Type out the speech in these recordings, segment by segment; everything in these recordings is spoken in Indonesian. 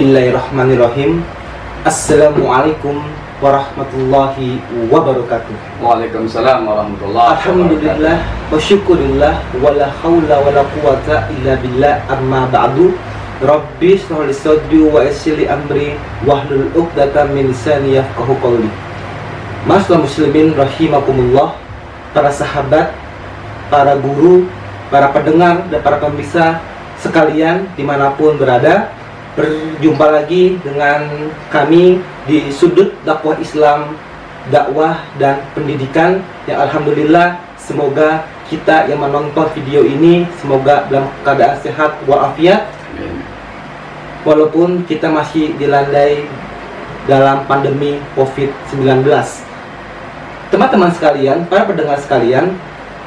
Bismillahirrahmanirrahim. Assalamualaikum warahmatullahi wabarakatuh. Waalaikumsalam warahmatullahi wabarakatuh. Alhamdulillah wa syukurillah wa la hawla wa la quwata illa billah, amma ba'du. Rabbi shrah li sadri wa yassir li amri wahlul 'uqdatam min lisani yafqahu qawli. Ma'asyiral muslimin rahimakumullah, para sahabat, para guru, para pendengar dan para pemirsa sekalian dimanapun berada, berjumpa lagi dengan kami di sudut dakwah Islam, dakwah dan pendidikan yang alhamdulillah semoga kita yang menonton video ini semoga dalam keadaan sehat walafiat, walaupun kita masih dilandai dalam pandemi COVID-19. Teman-teman sekalian, para pendengar sekalian,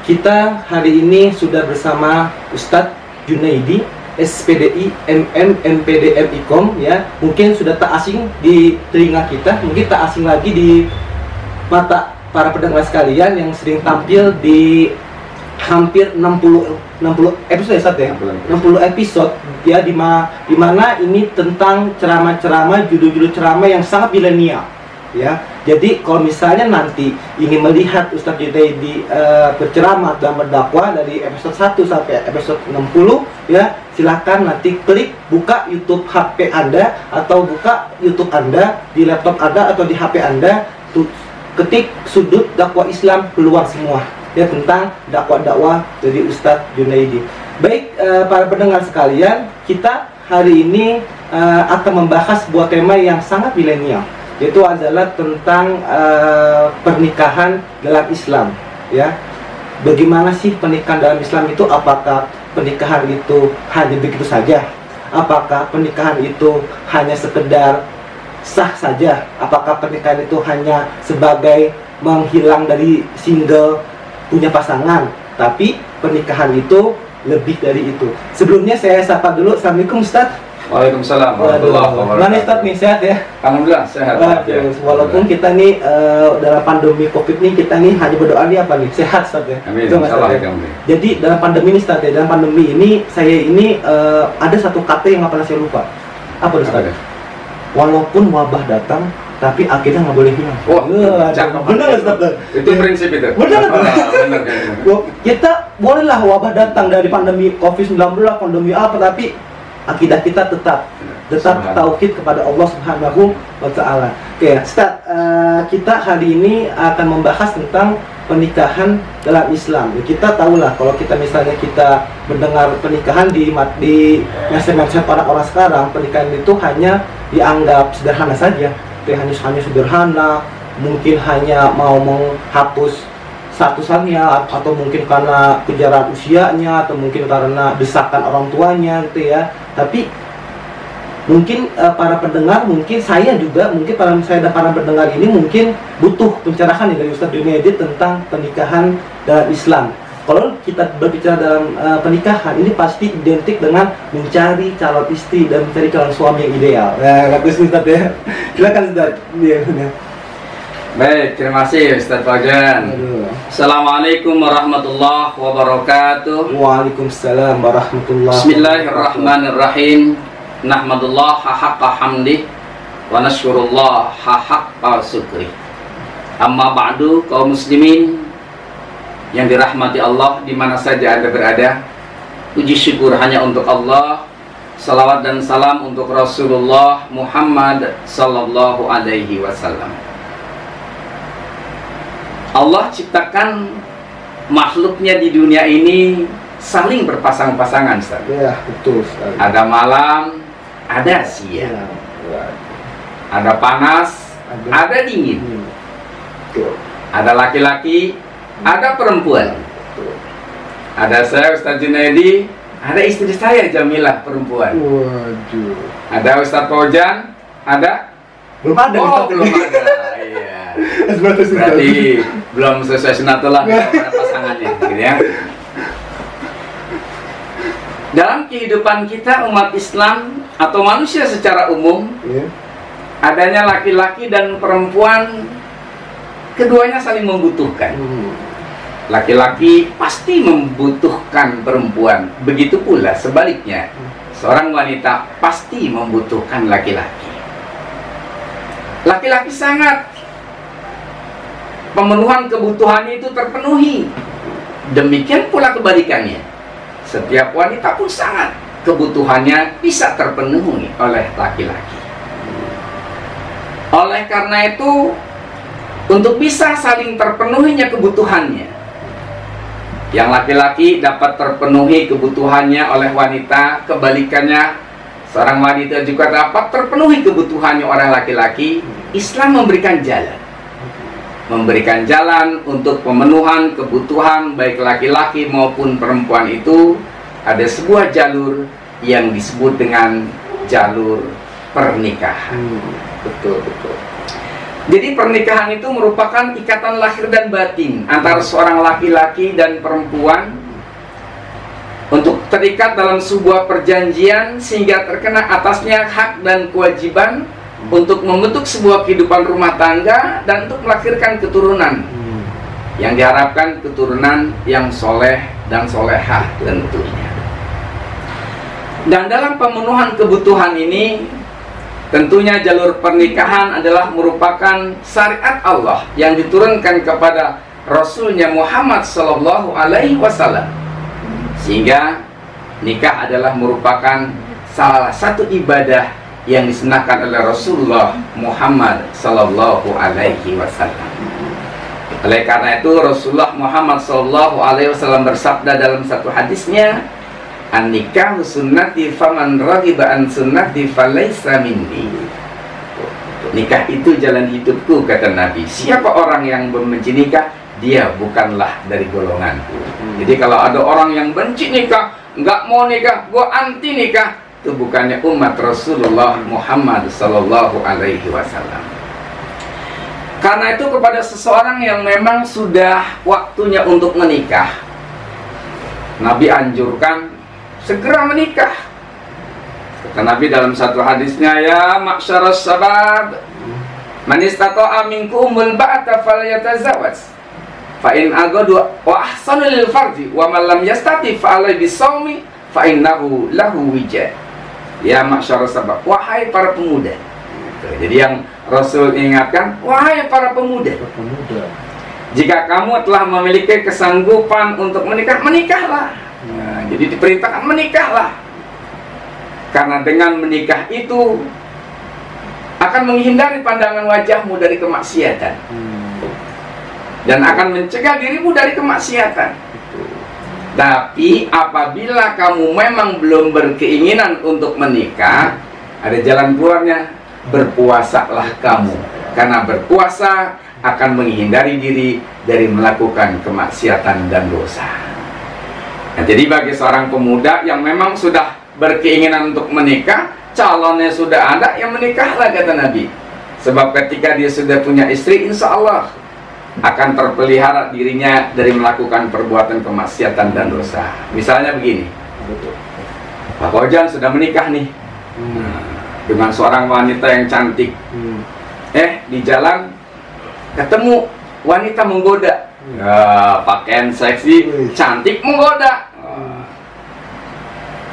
kita hari ini sudah bersama Ustadz Junaidi, SPDI, MM, MPD, MIKOM, ya. Mungkin sudah tak asing di telinga kita, mungkin tak asing lagi di mata para pendengar sekalian yang sering tampil di hampir 60 episode ya, 60 episode ya, di mana ini tentang ceramah-ceramah, judul-judul ceramah yang sangat milenial ya. Jadi kalau misalnya nanti ingin melihat Ustadz Junaidi berceramah dan berdakwah dari episode 1 sampai episode 60 ya, silahkan nanti klik buka YouTube HP Anda atau buka YouTube Anda di laptop Anda atau di HP Anda, ketik sudut dakwah Islam, keluar semua ya tentang dakwah-dakwah dari Ustadz Junaidi. Baik, para pendengar sekalian, kita hari ini akan membahas sebuah tema yang sangat milenial, yaitu adalah tentang pernikahan dalam Islam ya. Bagaimana sih pernikahan dalam Islam itu? Apakah pernikahan itu hanya begitu saja? Apakah pernikahan itu hanya sekedar sah saja? Apakah pernikahan itu hanya sebagai menghilang dari single, punya pasangan? Tapi pernikahan itu lebih dari itu. Sebelumnya saya sapa dulu. Assalamualaikum Ustadz. Waalaikumsalam warahmatullahi wabarakatuh. Mana Ustadz nih, sehat ya? Alhamdulillah sehat. Walaupun kita nih dalam pandemi COVID nih, kita nih hanya berdoa nih apa nih? Sehat Ustadz ya? Amin. Itu masalah ya. Jadi dalam pandemi ini Ustadz ya, dalam pandemi ini saya ini ada satu kata yang nggak pernah saya lupa. Apa itu Ustadz? Walaupun wabah datang, tapi akhirnya nggak boleh hilang. Oh, cakep. Benar Ustadz? Itu prinsip itu. Benar. Benar. Kita bolehlah wabah datang dari pandemi COVID-19, pandemi apa, tapi akidah kita tetap tauhid kepada Allah Subhanahu wa Ta'ala. Oke, Ustaz, kita hari ini akan membahas tentang pernikahan dalam Islam. Kita tahulah kalau kita misalnya kita mendengar pernikahan di mindset orang-orang sekarang, pernikahan itu hanya dianggap sederhana saja. Hanya sederhana, mungkin hanya mau menghapus statusannya, atau mungkin karena kejaran usianya, atau mungkin karena desakan orang tuanya gitu ya. Tapi mungkin para pendengar, mungkin saya juga, mungkin para pendengar ini mungkin butuh pencerahan dari Ustadz Junaidi tentang pernikahan dalam Islam. Kalau kita berbicara dalam pernikahan, ini pasti identik dengan mencari calon istri dan mencari calon suami yang ideal. Nah, bagus Ustadz ya. Silakan Ustadz. Baik, terima kasih Ustadz Fauzan. Assalamualaikum warahmatullahi wabarakatuh. Waalaikumsalam warahmatullahi wabarakatuh. Bismillahirrahmanirrahim. Nahmadullah haqqa hamdih wa nashkurullah haqqa syukri. Amma ba'du, kaum muslimin yang dirahmati Allah di mana saja Anda berada, puji syukur hanya untuk Allah. Salawat dan salam untuk Rasulullah Muhammad sallallahu alaihi wasallam. Allah ciptakan makhluknya di dunia ini saling berpasang-pasangan, Ustaz. Ya, betul sekali. Ada malam, ada siang. Ya. Ada panas, ada dingin. Betul. Ada laki-laki, ada perempuan. Betul. Ada saya Ustadz Junaidi, ada istri saya Jamilah perempuan. Waduh. Ada Ustadz Fauzan, ada? Belum ada. Oh, belum ada. Iya. Berarti belum selesai sunatullah pada pasangannya, gitu ya. Dalam kehidupan kita umat Islam atau manusia secara umum, adanya laki-laki dan perempuan, keduanya saling membutuhkan. Laki-laki pasti membutuhkan perempuan, begitu pula sebaliknya. seorang wanita pasti membutuhkan laki-laki. Laki-laki sangat pemenuhan kebutuhannya itu terpenuhi. Demikian pula kebalikannya. Setiap wanita pun sangat kebutuhannya bisa terpenuhi oleh laki-laki. Oleh karena itu, untuk bisa saling terpenuhinya kebutuhannya, yang laki-laki dapat terpenuhi kebutuhannya oleh wanita, kebalikannya seorang wanita juga dapat terpenuhi kebutuhannya oleh laki-laki. Islam memberikan jalan untuk pemenuhan kebutuhan baik laki-laki maupun perempuan itu. Ada sebuah jalur yang disebut dengan jalur pernikahan. Betul, betul. Jadi pernikahan itu merupakan ikatan lahir dan batin antara seorang laki-laki dan perempuan untuk terikat dalam sebuah perjanjian sehingga terkena atasnya hak dan kewajiban untuk membentuk sebuah kehidupan rumah tangga dan untuk melahirkan keturunan yang diharapkan keturunan yang soleh dan solehah tentunya. Dan dalam pemenuhan kebutuhan ini, tentunya jalur pernikahan adalah merupakan syariat Allah yang diturunkan kepada Rasulnya Muhammad Sallallahu Alaihi Wasallam, sehingga nikah adalah merupakan salah satu ibadah yang disunahkan oleh Rasulullah Muhammad Sallallahu Alaihi Wasallam. Oleh karena itu Rasulullah Muhammad Sallallahu Alaihi Wasallam bersabda dalam satu hadisnya, "An-nikahu sunnati faman raghiba an sunnati falaysa minni." Nikah itu jalan hidupku, kata Nabi. Siapa orang yang membenci nikah, dia bukanlah dari golonganku. Jadi kalau ada orang yang benci nikah, nggak mau nikah, gua anti nikah, itu bukannya umat Rasulullah Muhammad Sallallahu Alaihi Wasallam. Karena itu kepada seseorang yang memang sudah waktunya untuk menikah, Nabi anjurkan segera menikah. Kata Nabi dalam satu hadisnya, "Ya ma'syaras sabab, man istata'a minkumul ba'ata falyatazawwaj. Fa in agadu wa ahsanu lil farji wa man lam yastati fa alaihi bisawmi fa innahu lahu wija." Ya ma'syaras sabab, wahai para pemuda. Jadi yang Rasul ingatkan, wahai para pemuda, jika kamu telah memiliki kesanggupan untuk menikah, menikahlah. Nah, jadi diperintahkan menikahlah. Karena dengan menikah itu akan menghindari pandangan wajahmu dari kemaksiatan, dan akan mencegah dirimu dari kemaksiatan. Tapi apabila kamu memang belum berkeinginan untuk menikah, ada jalan keluarnya, berpuasalah kamu. Karena berpuasa akan menghindari diri dari melakukan kemaksiatan dan dosa. Nah, jadi bagi seorang pemuda yang memang sudah berkeinginan untuk menikah, calonnya sudah ada, yang menikahlah, kata Nabi. Sebab ketika dia sudah punya istri, insya Allah akan terpelihara dirinya dari melakukan perbuatan kemaksiatan dan dosa. Misalnya begini, Pak Kojan sudah menikah nih dengan seorang wanita yang cantik. Di jalan ketemu wanita menggoda, pakaian seksi, cantik, menggoda.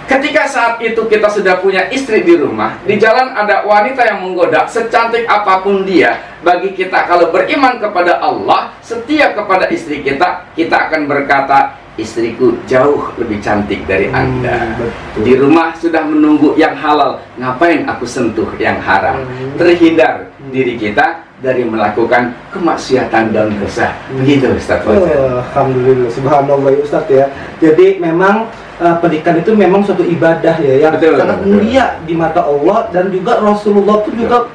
Ketika saat itu kita sudah punya istri di rumah, di jalan ada wanita yang menggoda, secantik apapun dia, bagi kita kalau beriman kepada Allah, setia kepada istri kita, kita akan berkata, istriku jauh lebih cantik dari Anda. Di rumah sudah menunggu yang halal, ngapain aku sentuh yang haram? Terhindar diri kita dari melakukan kemaksiatan dan dosa. Begitu Ustaz Fauzan. Alhamdulillah, subhanallah ya Ustaz ya. Jadi memang pernikahan itu memang suatu ibadah ya yang sangat mulia di mata Allah, dan juga Rasulullah pun juga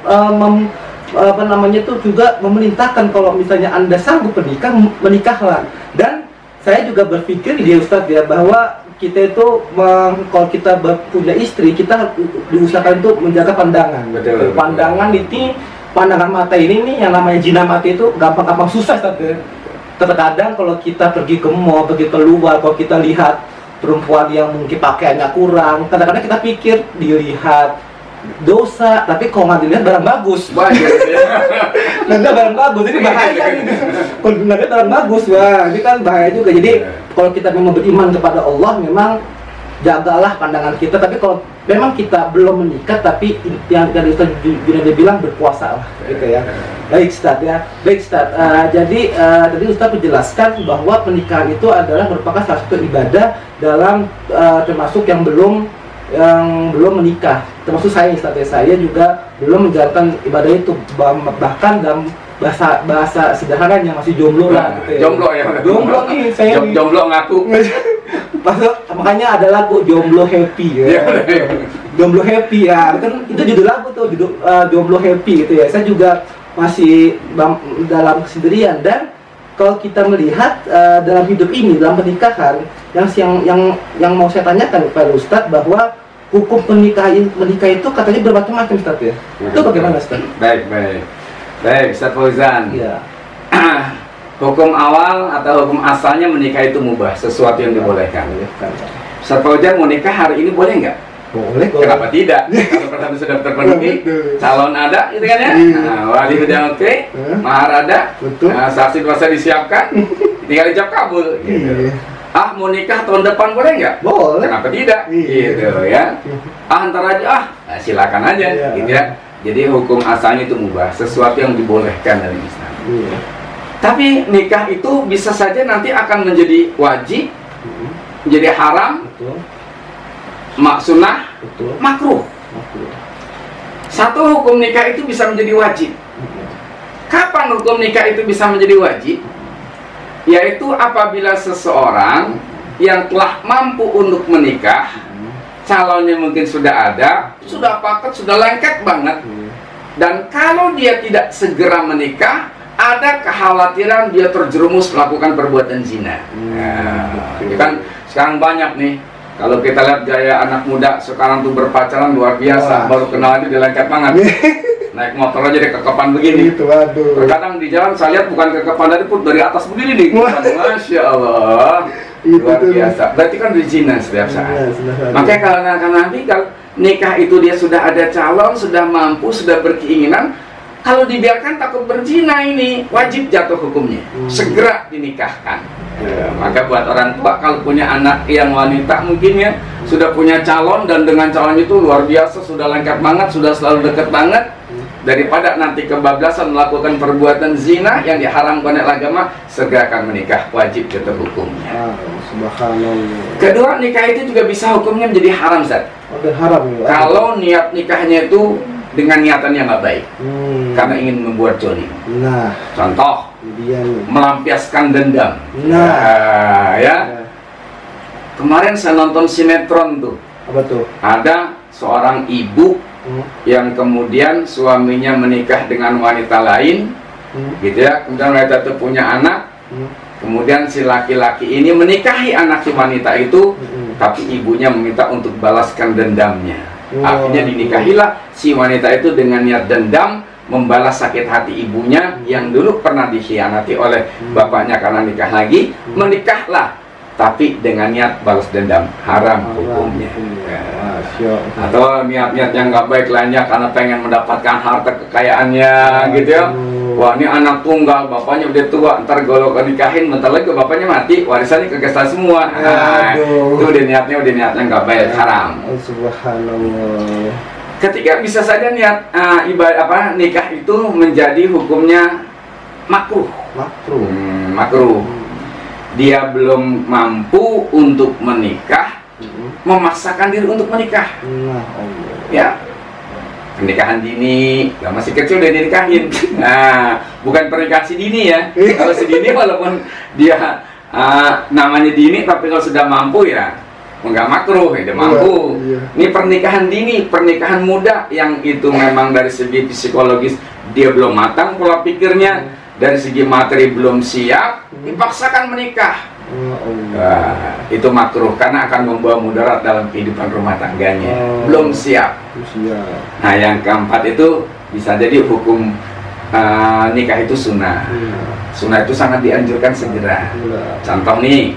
juga memerintahkan kalau misalnya Anda sanggup menikah, menikahlah. Dan saya juga berpikir dia Ustaz ya, bahwa kita itu kalau kita punya istri, kita diusahakan untuk menjaga pandangan. Pandangan ini, pandangan mata ini nih, yang namanya zina mata itu gampang-gampang susah Ustaz ya. Terkadang kalau kita pergi ke mall, pergi keluar, kalau kita lihat perempuan yang mungkin pakaiannya kurang, kadang-kadang kita pikir dilihat dosa, tapi kalau nggak dilihat barang bagus, nggak barang bagus, ini bahaya nih. Kalau barang bagus, wah ini kan bahaya juga. Jadi kalau kita memang beriman kepada Allah, memang jagalah pandangan kita. Tapi kalau memang kita belum menikah, tapi yang Ustaz Junaidi bilang berpuasa lah, gitu ya. Baik Ustaz ya, baik Ustaz. Jadi tadi Ustaz menjelaskan bahwa pernikahan itu adalah merupakan salah satu ibadah dalam termasuk yang belum menikah. Termasuk saya Ustaz ya, saya juga belum menjalankan ibadah itu, bahkan dalam bahasa sederhananya masih jomblo lah gitu ya. Jomblo nih saya. Jomblo ngaku. Makanya ada lagu Jomblo Happy ya. Jomblo Happy ya. Kan itu judul lagu tuh, Jomblo Happy gitu ya. Saya juga masih dalam kesendirian, dan kalau kita melihat dalam hidup ini, dalam pernikahan, yang mau saya tanyakan kepada Ustadz, bahwa hukum menikah itu katanya bermacam-macam Ustadz ya. Itu bagaimana Ustadz? Baik, Ustaz Fauzan. Iya. Hukum awal atau hukum asalnya menikah itu mubah, sesuatu yang dibolehkan. Ustaz Fauzan mau nikah hari ini boleh nggak? Boleh. Kenapa tidak? Kalau persyaratan sudah terpenuhi, calon ada, gitu kan ya? Nah, wali udah oke, mahar ada, saksi kuasa disiapkan, tinggal ijab kabul. Gitu. Mau nikah tahun depan boleh nggak? Boleh. Kenapa tidak? Gitu ya. Ntar aja, silakan aja, gitu ya. Jadi hukum asalnya itu mubah, sesuatu yang dibolehkan dari Islam. Tapi nikah itu bisa saja nanti akan menjadi wajib, menjadi haram, sunnah, makruh. Satu hukum nikah itu bisa menjadi wajib. Kapan hukum nikah itu bisa menjadi wajib? Yaitu apabila seseorang yang telah mampu untuk menikah, calonnya mungkin sudah ada, sudah paket, sudah lengket banget, dan kalau dia tidak segera menikah, ada kekhawatiran dia terjerumus melakukan perbuatan zina. Nah, kan sekarang banyak nih, kalau kita lihat gaya anak muda sekarang tuh berpacaran luar biasa. Baru kenal aja dia lengket banget. Naik motor aja dia kekepan begini. Terkadang di jalan saya lihat bukan kekepan dari atas begini nih. Masya Allah. Luar biasa. Berarti kan berzina setiap saat. Makanya kalau nanti kalau nikah itu dia sudah ada calon, sudah mampu, sudah berkeinginan, kalau dibiarkan takut berzina, ini wajib jatuh hukumnya. Segera dinikahkan. Maka buat orang tua kalau punya anak yang wanita mungkin ya sudah punya calon, dan dengan calon itu luar biasa, sudah lengkap banget, sudah selalu dekat banget, daripada nanti kebablasan melakukan perbuatan zina yang diharamkan oleh agama, segerakan menikah, wajib jatuh hukumnya. Subhanallah. Kedua, nikah itu juga bisa hukumnya menjadi haram, Zat. Haram ya. Kalau niat nikahnya itu dengan niatan yang nggak baik, karena ingin membuat jolim. Nah, contoh, melampiaskan dendam. Ya. Kemarin saya nonton sinetron tuh. Apa tuh? Ada seorang ibu yang kemudian suaminya menikah dengan wanita lain, gitu ya. Kemudian wanita itu punya anak. Kemudian si laki-laki ini menikahi anak si wanita itu, tapi ibunya meminta untuk balaskan dendamnya. Akhirnya dinikahilah si wanita itu dengan niat dendam, membalas sakit hati ibunya yang dulu pernah dikhianati oleh bapaknya karena nikah lagi. Menikahlah, tapi dengan niat balas dendam, haram hukumnya. Atau niat-niat yang nggak baik lainnya karena pengen mendapatkan harta kekayaannya, gitu ya. Wah, ini anak tunggal, bapaknya udah tua, ntar golok nikahin, bentar lagi bapaknya mati, warisannya ke kita semua. Itu udah niatnya nggak baik, haram. Subhanallah. Ketika bisa saja niat ibadah nikah itu menjadi hukumnya makruh. Makruh. Dia belum mampu untuk menikah, memaksakan diri untuk menikah. Ya. Pernikahan dini, masih kecil udah dinikahin. Nah, bukan pernikahan si dini ya. Kalau si dini walaupun dia namanya dini, tapi kalau sudah mampu ya nggak makruh, dia mampu. Ini pernikahan dini, pernikahan muda yang itu memang dari segi psikologis dia belum matang pola pikirnya, dari segi materi belum siap, dipaksakan menikah. Itu makruh karena akan membawa mudarat dalam kehidupan rumah tangganya. Belum siap. Nah, yang keempat itu bisa jadi hukum nikah itu sunnah. Sunnah itu sangat dianjurkan segera. Contoh nih,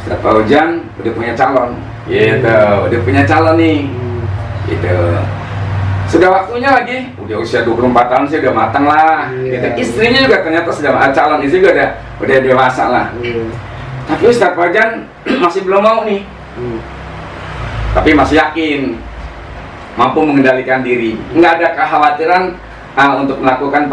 Ustaz Fauzan udah punya calon, gitu, udah punya calon nih, gitu. Sudah waktunya lagi, udah usia 24 tahun sih udah matang lah. Gitu. Istrinya juga ternyata sudah calon istri juga udah dewasa lah. Tapi Ustaz Fauzan masih belum mau nih. tapi masih yakin mampu mengendalikan diri, nggak ada kekhawatiran untuk melakukan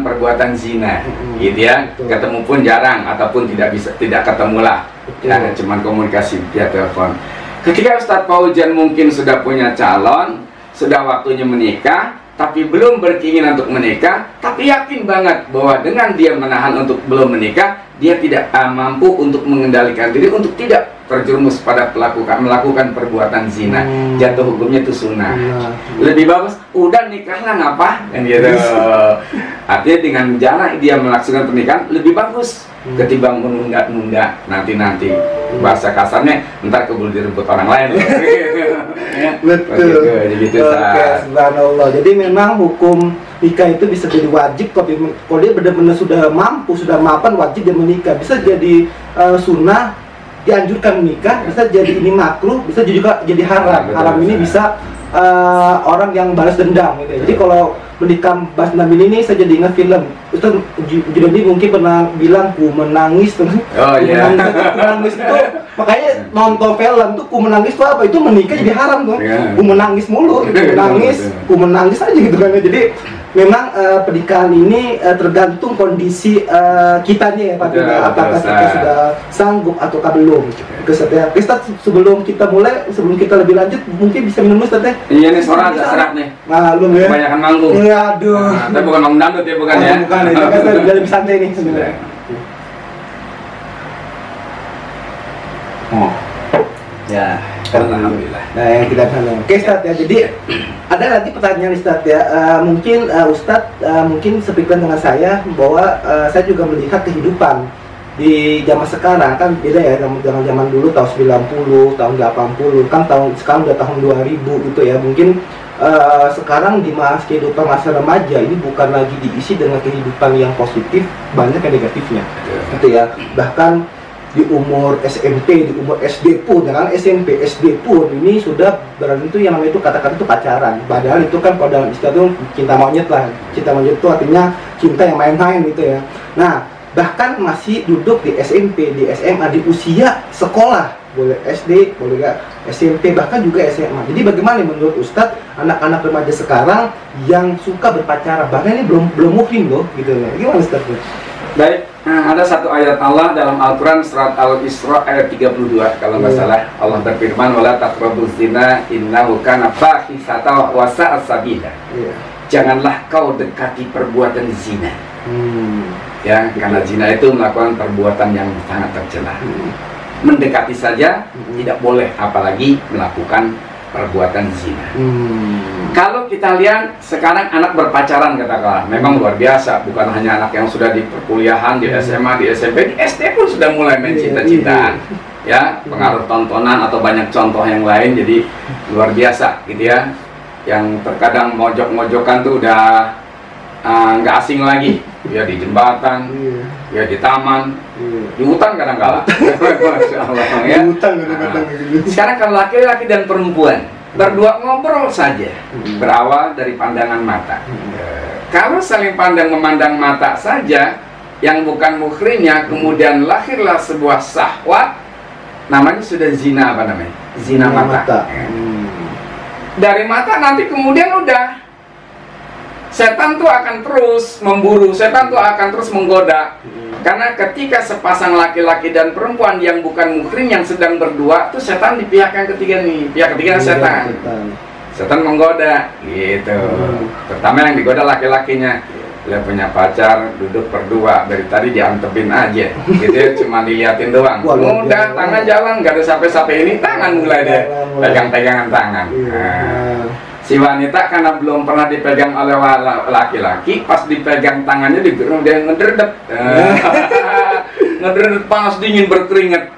perbuatan zina, gitu ya. Ketemu pun jarang ataupun tidak ketemu lah, ya, cuman komunikasi via telepon. Ketika Ustadz Fauzan mungkin sudah punya calon, sudah waktunya menikah, tapi belum berkeinginan untuk menikah, tapi yakin banget bahwa dengan dia menahan untuk belum menikah, dia tidak mampu untuk mengendalikan diri untuk tidak terjerumus pada melakukan perbuatan zina. Jatuh hukumnya itu sunnah. Lebih bagus udah nikahlah, ngapa kan gitu. Artinya dengan jarak dia melaksanakan pernikahan lebih bagus ketimbang menunda-nunda nanti. Bahasa kasarnya ntar keburu direbut orang lain. Betul. Gitu, oke, subhanallah. Jadi memang hukum nikah itu bisa jadi wajib kalau dia benar-benar sudah mampu, sudah mapan, wajib dia menikah. Bisa jadi sunnah, dianjurkan menikah, bisa jadi ini makruh, bisa juga jadi haram. Haram ini bisa orang yang balas dendam gitu ya. Jadi kalau menikah balas dendam ini saya jadi ingat film Ustaz Judoni mungkin pernah bilang ku menangis tuh. Oh iya. Menangis itu makanya nonton film tuh ku menangis itu apa? Itu menikah jadi haram tuh. Ku menangis mulu, ku menangis aja gitu kan. Jadi memang pernikahan ini tergantung kondisi kitanya ya Pak. Apakah kita sudah sanggup ataukah belum. Ustaz ya. Ustaz, sebelum kita mulai, sebelum kita lebih lanjut mungkin bisa minum Ustaz ya. Iya nih, suara agak serak nih. Malum ya. Kebanyakan manggung. Aduh. Tapi bukan manggung dangdut ya, bukan ya? Bukan, ini kan udah lebih santai nih sebenarnya. Ya, alhamdulillah. Nah, yang tidak tahu. Oke, Ustaz ya. Jadi ada nanti pertanyaan Ustaz ya. Mungkin Ustaz mungkin sepikiran dengan saya bahwa saya juga melihat kehidupan di zaman sekarang kan beda ya dengan zaman dulu tahun 90, tahun 80, kan sekarang udah tahun 2000 gitu ya. Mungkin sekarang di kehidupan masa remaja ini bukan lagi diisi dengan kehidupan yang positif, banyak yang negatifnya, gitu ya. Bahkan di umur SMP, di umur SD pun, dengan SMP, SD pun ini sudah berarti itu yang namanya itu kata-kata itu pacaran. Padahal itu kan kalau dalam istilah itu cinta monyet lah. Cinta monyet itu artinya cinta yang main-main gitu ya. Nah, bahkan masih duduk di SMP, di SMA, di usia sekolah, boleh SD, boleh gak SMP, bahkan juga SMA. Jadi bagaimana menurut Ustadz anak-anak remaja sekarang yang suka berpacaran, bahkan ini belum muhrim loh, gitu ya. Gimana Ustadz? Baik, ada satu ayat Allah dalam Al-Quran surat Al-Isra ayat 32 kalau nggak salah. Allah berfirman, wala taqrabuz zina innahu kana fahisatan wa sa'a sabila. Janganlah kau dekati perbuatan zina. Ya, karena zina itu melakukan perbuatan yang sangat tercela. Mendekati saja tidak boleh, apalagi melakukan perbuatan zina. Kalau kita lihat sekarang anak berpacaran katakanlah, memang luar biasa. Bukan hanya anak yang sudah di perkuliahan, di SMA, di SMP, di SD pun sudah mulai main cinta-cintaan. Ya, pengaruh tontonan atau banyak contoh yang lain, jadi luar biasa gitu ya. Yang terkadang mojok-mojokan tuh udah nggak asing lagi. Ya di jembatan, ya di taman, di hutan kadang-kala. Masya Allah, ya. Di hutan kadang-kadang. Sekarang kalau laki-laki dan perempuan berdua ngobrol saja, berawal dari pandangan mata. Kalau saling memandang mata saja, yang bukan muhrimnya, kemudian lahirlah sebuah syahwat, namanya sudah zina, apa namanya? Zina mata. Dari mata nanti kemudian udah setan tuh akan terus memburu, setan tuh akan terus menggoda. Karena ketika sepasang laki-laki dan perempuan yang bukan muhrim yang sedang berdua, tuh setan di pihak yang ketiga nih, pihak ketiga setan. Setan menggoda, gitu. Pertama yang digoda laki-lakinya. Dia punya pacar, duduk berdua, dari tadi diantepin aja, gitu ya, cuma diliatin doang. Udah tangan jalan, gak ada sampai-sampai ini, tangan mulai deh, pegang-pegangan tangan. Si wanita karena belum pernah dipegang oleh laki-laki, pas dipegang tangannya dia ngederdep, ngederdep panas dingin berkeringat,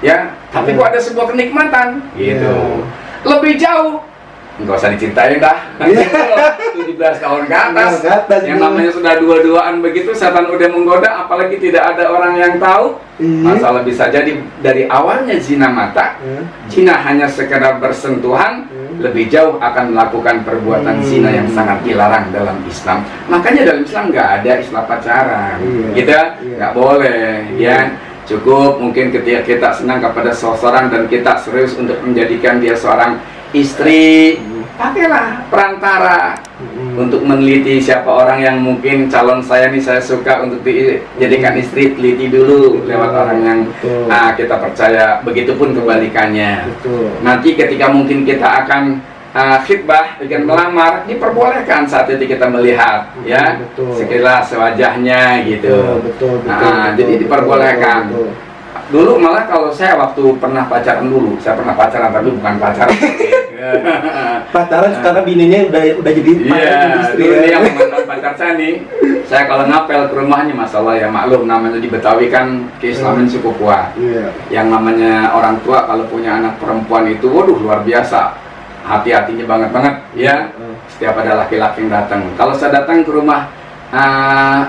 ya. Tapi kok ada sebuah kenikmatan, gitu. Lebih jauh, nggak usah diceritain dah. 17 tahun ke atas, yang namanya sudah dua-duaan begitu, setan udah menggoda, apalagi tidak ada orang yang tahu. Masalah bisa jadi dari awalnya zina mata, zina hanya sekedar bersentuhan. Lebih jauh akan melakukan perbuatan zina yang sangat dilarang dalam Islam. Makanya dalam Islam nggak ada istilah pacaran, gitu, nggak boleh, ya. Cukup mungkin ketika kita senang kepada seseorang dan kita serius untuk menjadikan dia seorang istri, pakailah perantara untuk meneliti siapa orang yang mungkin calon saya nih, saya suka untuk dijadikan istri. Teliti dulu lewat orang yang kita percaya. Begitupun kebalikannya. Nanti ketika mungkin kita akan khitbah dengan melamar, diperbolehkan saat itu kita melihat ya sekilas wajahnya gitu. Jadi diperbolehkan. Dulu malah kalau saya waktu pernah pacaran dulu, saya pernah pacaran tapi bukan pacaran. Pacaran karena bininya udah jadi istri. Dulu yang mantan pacar saya nih, saya kalau ngapel ke rumahnya, masalah ya maklum namanya di Betawi kan keislaman cukup kuat. Yang namanya orang tua kalau punya anak perempuan itu, waduh luar biasa. Hati-hatinya banget ya. Setiap ada laki-laki yang datang, kalau saya datang ke rumah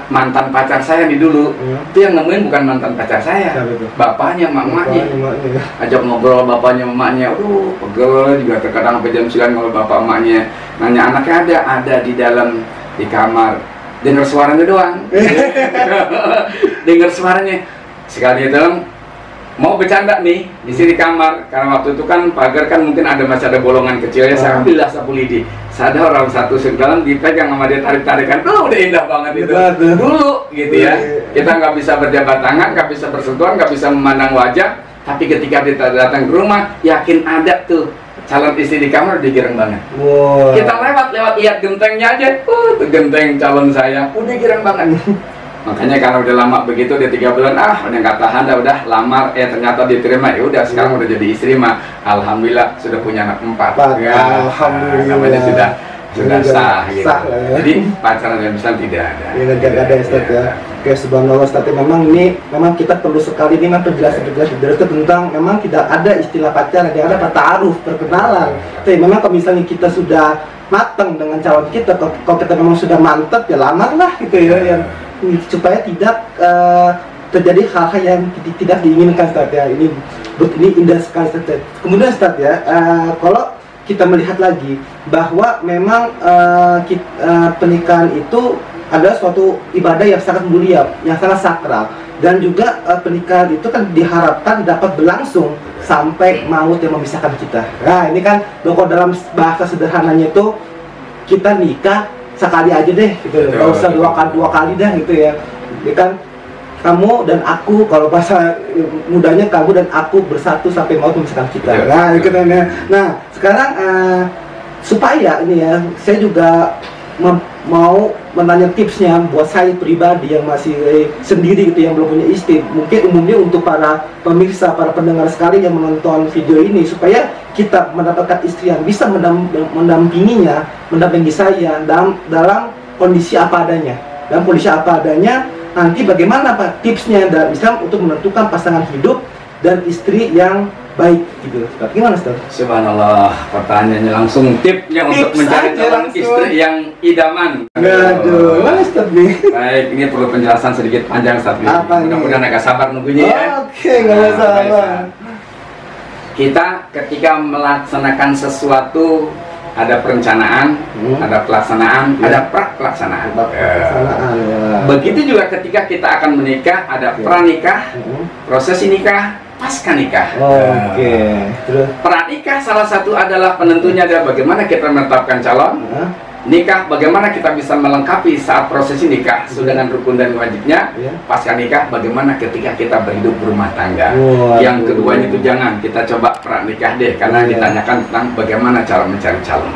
mantan pacar saya nih dulu, itu yang nemuin bukan mantan pacar saya, bapaknya, mamanya. Ajak ngobrol bapaknya, mamanya, pegel juga terkadang sampai jam 9 kalau bapak mamanya nanya anaknya ada di dalam di kamar, dengar suaranya doang. Dengar suaranya sekali itu. Mau bercanda nih di sini kamar, karena waktu itu kan pagar kan mungkin masih ada bolongan kecilnya. Saya ambillah sapu lidi, saya ada orang satu sedalam dipegang sama dia, tarik-tarikan, udah indah banget itu dulu gitu ya. Kita nggak bisa berjabat tangan, nggak bisa bersentuhan, nggak bisa memandang wajah, tapi ketika kita datang ke rumah, yakin ada tuh calon istri di kamar, udah girang banget. Kita lewat lihat gentengnya aja, tuh genteng calon saya, udah girang banget. Makanya kalau udah lama begitu, udah 3 bulan, udah nggak tahan, udah lamar, ternyata diterima, ya udah sekarang udah jadi istri mah, alhamdulillah sudah punya anak 4. Ya, alhamdulillah. Namanya sudah sah gitu. Jadi pacaran yang Islam tidak ada. Tidak ada Ustaz ya. Oke, subhanallah Ustaz. Memang kita perlu sekali ini penjelasan tentang memang tidak ada istilah pacaran, yang ada ta'aruf, perkenalan. Tapi memang kalau misalnya kita sudah matang dengan calon kita, kalau kita memang sudah mantap ya lamarlah gitu ya, yang supaya tidak terjadi hal-hal yang tidak diinginkan Ustaz ya. Ini indah sekali Ustaz. Kemudian Ustaz ya, kalau kita melihat lagi bahwa memang pernikahan itu adalah suatu ibadah yang sangat mulia, yang sangat sakral, dan juga pernikahan itu kan diharapkan dapat berlangsung sampai maut yang memisahkan kita. Nah ini kan kalau dalam bahasa sederhananya itu kita nikah sekali aja deh gitu, nggak usah dua kali dah gitu ya. Ini kan kamu dan aku, kalau bahasa mudanya kamu dan aku bersatu sampai maut memisahkan kita. Nah, gitu kan ya. Nah sekarang supaya ini ya, saya juga mau menanya tipsnya buat saya pribadi yang masih sendiri gitu, yang belum punya istri, mungkin umumnya untuk para pemirsa, para pendengar sekali yang menonton video ini, supaya kita mendapatkan istri yang bisa mendampingi saya dalam kondisi apa adanya. Nanti bagaimana Pak tipsnya dalam Islam untuk menentukan pasangan hidup dan istri yang baik gitu. Gimana Ustaz? Subhanallah, pertanyaannya langsung tipsnya untuk mencari calon istri yang idaman. Aduh, mana Ustaz nih? Baik, ini perlu penjelasan sedikit panjang Ustaz. Mudah-mudahan agak sabar nunggunya ya. Oke, nggak masalah. Kita ketika melaksanakan sesuatu ada perencanaan, ada pelaksanaan, ada pelaksanaan. Begitu juga ketika kita akan menikah, ada pranikah, prosesi nikah, pasca nikah. Terus pranikah salah satu adalah penentunya adalah bagaimana kita menetapkan calon. Nikah, bagaimana kita bisa melengkapi saat prosesi nikah dengan rukun dan wajibnya. Pasca nikah, bagaimana ketika kita berhidup berumah tangga. Yang keduanya itu jangan kita coba pranikah deh, karena ditanyakan tentang bagaimana cara mencari calon.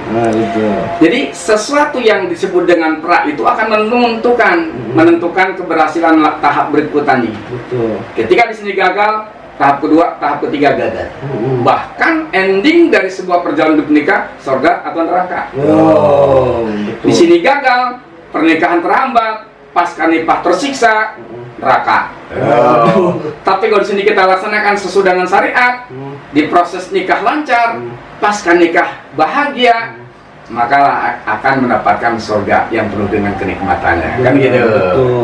Jadi sesuatu yang disebut dengan pra itu akan menentukan keberhasilan tahap berikutnya. Ketika di sini gagal, tahap kedua, tahap ketiga gagal. Bahkan ending dari sebuah perjalanan hidup nikah, surga atau neraka. Di sini gagal, pernikahan terhambat, pasca nikah tersiksa, neraka. Tapi kalau di sini kita laksanakan sesuai dengan syariat, di proses nikah lancar, pasca nikah bahagia, maka akan mendapatkan surga yang penuh dengan kenikmatannya. Kan gitu.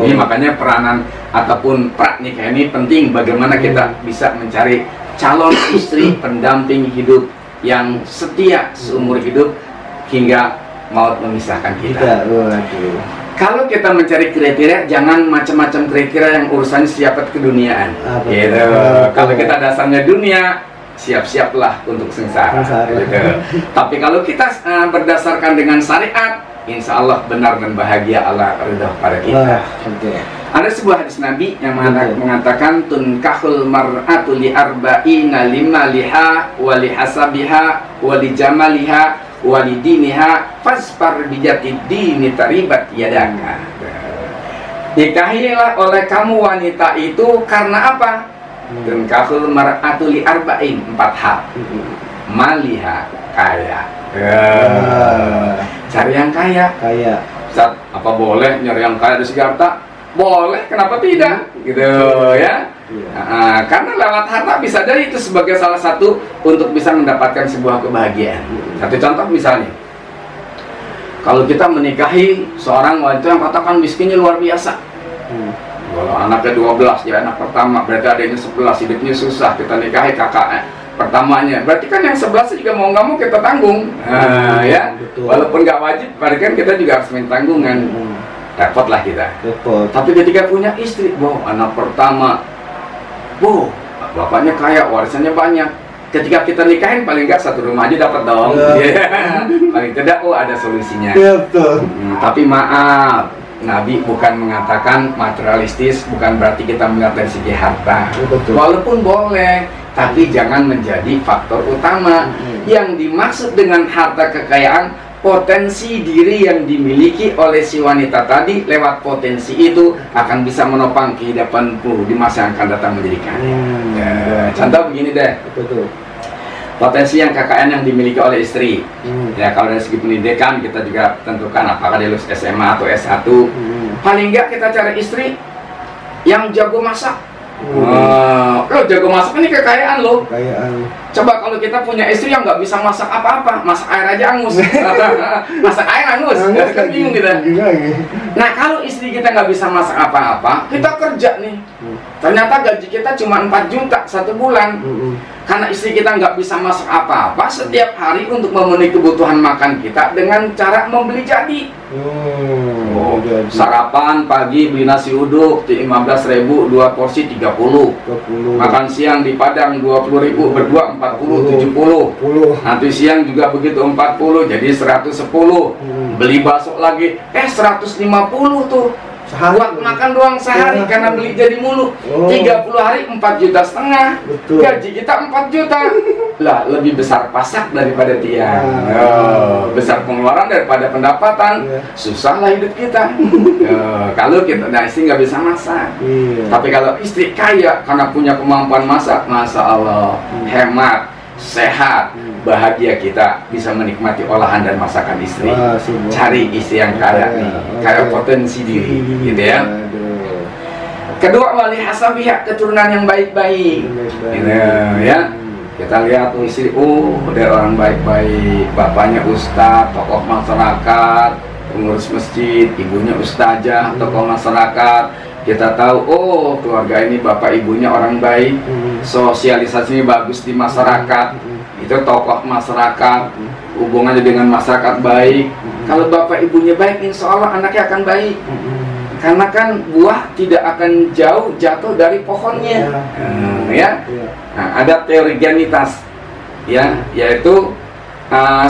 Ini makanya peranan ataupun pranikah ini penting, bagaimana kita bisa mencari calon istri pendamping hidup yang setia seumur hidup hingga maut memisahkan kita. Kalau kita mencari kriteria, jangan macam-macam kriteria yang urusannya siapa keduniaan. Gitu. Kalau kita dasarnya dunia, siap-siaplah untuk sengsara. Gitu. Tapi kalau kita berdasarkan dengan syariat, insya Allah benar dan bahagia, Allah ridha pada kita. Ada sebuah hadis Nabi yang mengatakan tunkahul mar'atu li arba'ina limaliha wa li hasabiha wa li jamaliha walidiniha fasfar bijati dini taribat yadaka. Nikahilah oleh kamu wanita itu karena apa? Dan kahul mar'atu li arba'in, 4 hal. Maliha, kaya. Cari yang kaya. Ustaz, apa boleh nyari yang kaya di Sigarta? Boleh, kenapa tidak? Gitu ya. Karena lewat harta bisa jadi itu sebagai salah satu untuk bisa mendapatkan sebuah kebahagiaan. Satu contoh misalnya, kalau kita menikahi seorang wanita yang katakan miskinnya luar biasa, kalau anaknya 12, ya anak pertama, berarti adanya 11, hidupnya susah, kita nikahi kakak pertamanya, berarti kan yang 11 juga mau nggak mau kita tanggung. Ya, walaupun nggak wajib, berarti kan kita juga harus minta tanggungan. Repotlah kita. Tapi ketika punya istri, anak pertama, bapaknya kaya, warisannya banyak. Ketika kita nikahin paling nggak satu rumah aja dapat dong. Paling tidak ada solusinya. Tapi maaf, Nabi bukan mengatakan materialistis, bukan berarti kita melihat dari segi harta. Walaupun boleh, tapi jangan menjadi faktor utama. Yang dimaksud dengan harta kekayaan, potensi diri yang dimiliki oleh si wanita tadi, lewat potensi itu akan bisa menopang kehidupanku di masa yang akan datang menjadi kaya. Contoh begini deh, potensi yang KKN yang dimiliki oleh istri. Ya, kalau dari segi pendidikan kita juga tentukan apakah dia lulus SMA atau S1. Paling enggak kita cari istri yang jago masak. Lo jago masak ini kekayaan lo. Coba kalau kita punya istri yang nggak bisa masak apa-apa, masak air aja angus. Masak air angus, kan bingung kita. Nah, kalau istri kita nggak bisa masak apa-apa, kita kerja nih. Ternyata gaji kita cuma 4 juta 1 bulan. Karena istri kita nggak bisa masak apa-apa, setiap hari untuk memenuhi kebutuhan makan kita dengan cara membeli jadi. Sarapan pagi beli nasi uduk 15.000, 2 porsi 30. Makan siang di Padang 20.000, berdua 40, 70. Nanti siang juga begitu 40, jadi 110. Beli bakso lagi 150 tuh. Buat makan doang sehari karena beli jadi mulu. 30 hari 4,5 juta. Gaji kita 4 juta. Lah, lebih besar pasak daripada tiang. Besar pengeluaran daripada pendapatan. Susahlah hidup kita. Kalau kita istri nggak bisa masak. Tapi kalau istri kaya karena punya kemampuan masak, masya Allah, hemat, sehat, bahagia, kita bisa menikmati olahan dan masakan istri. Cari istri yang kaya nih, kaya potensi diri, gitu ya. Kedua, wali hasabiha, keturunan yang baik-baik, gitu ya. Kita lihat istri, dari orang baik-baik, bapaknya ustadz, tokoh masyarakat, pengurus masjid, ibunya ustazah, tokoh masyarakat. Kita tahu, keluarga ini bapak ibunya orang baik, sosialisasinya bagus di masyarakat, itu tokoh masyarakat, hubungannya dengan masyarakat baik. Kalau bapak ibunya baik, insya Allah anaknya akan baik. Karena kan buah tidak akan jauh jatuh dari pohonnya. Nah, ada teori genitas, ya, yaitu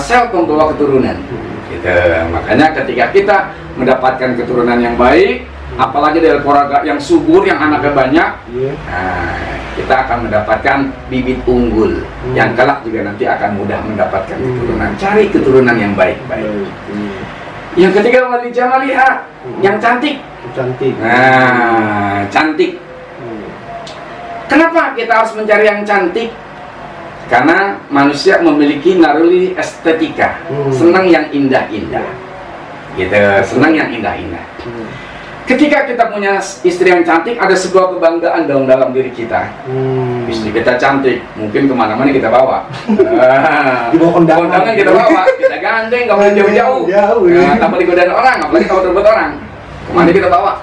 sel pembawa keturunan. Gitu. Makanya ketika kita mendapatkan keturunan yang baik, apalagi dari keluarga yang subur, yang anaknya banyak, kita akan mendapatkan bibit unggul yang kelak juga nanti akan mudah mendapatkan keturunan. Cari keturunan yang baik-baik. Yang ketiga, wali jamaliha, yang cantik. Nah, cantik. Kenapa kita harus mencari yang cantik? Karena manusia memiliki naluri estetika, senang yang indah-indah. Gitu, senang yang indah-indah. Ketika kita punya istri yang cantik, ada sebuah kebanggaan dalam diri kita. Istri kita cantik, mungkin kemana-mana kita bawa. Kondangan kita bawa, kita gandeng, nggak boleh jauh-jauh. Tak boleh godain orang, apalagi kalau terbuat orang. Kemana kita bawa?